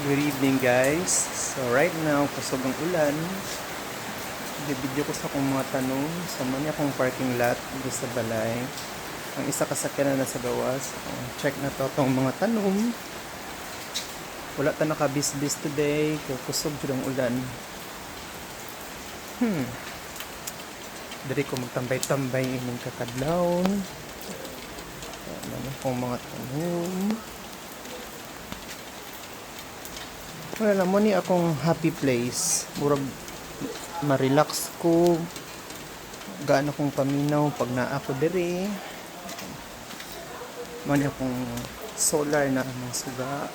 Good evening guys. So right now, kusog ang ulan. Video ko sa akong mga tanong sa manya akong parking lot dito sa balay. Ang isa kasakyan na nasa gawas. Check na to itong mga tanong. Wala ta nakabis-bis today. Kusog jud ang ulan. Diri ko magtambay-tambay ng kakadlawon. Ano akong mga tanong. Wala mo ni akong happy place. Murag ma-relax ko. Gaano kong paminaw pag naa ko diri. Mani akong solar na mga suga.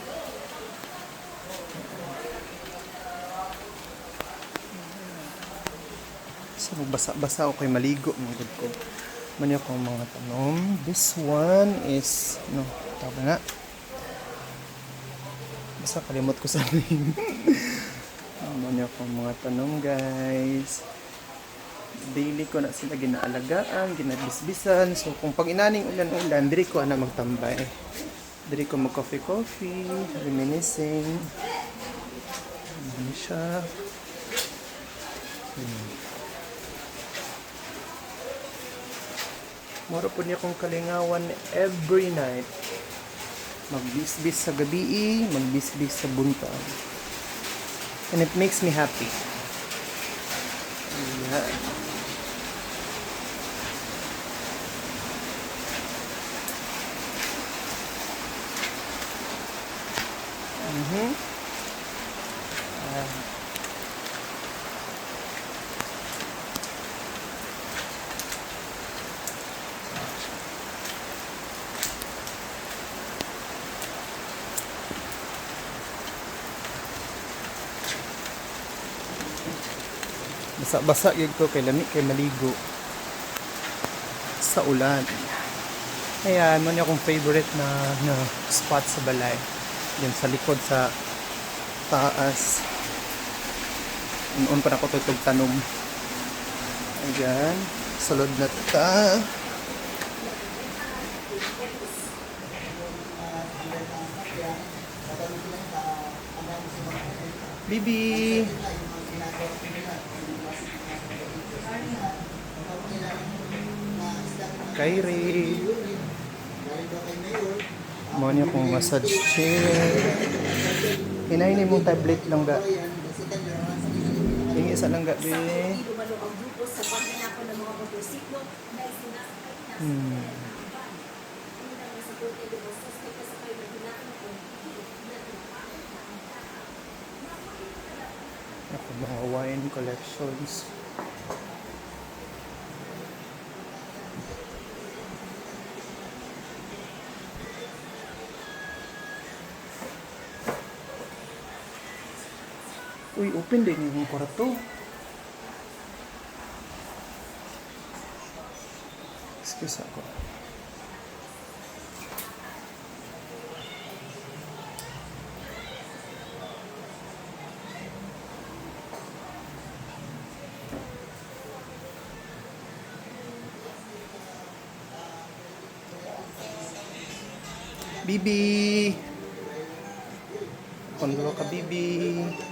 So basa-basa ako kay maligo mga ko. Mani akong mga tanong. This one is tama na. Basta kalimot ko sa name. Ano akong mga tanong guys. Daily ko na sila ginaalagaan, ginabisbisan. So kung pag inaning ulan-ulan, diri ko na magtambay. Diri ko mag coffee, reminiscing. Ano siya. Moro po niya kong kalingawan every night. Magbisbis sa gabi, magbisbis sa buntag. And it makes me happy. Yeah. Basa-basa yun ko kay lami kay maligo sa ulan. Ayan, man yung akong favorite na spot sa balay. Yan sa likod sa taas. Noon pa na ako tutog tanom. Ayan, salod na ta. Bibi! Kairi. Mo niya kung massage chair. Hinahinay mong tablet lang ga. Hingi isa lang ga. Ako mga wine collections. Uy, open din yung kwarto. Excuse ako. Bibi! Kondo ka, Bibi!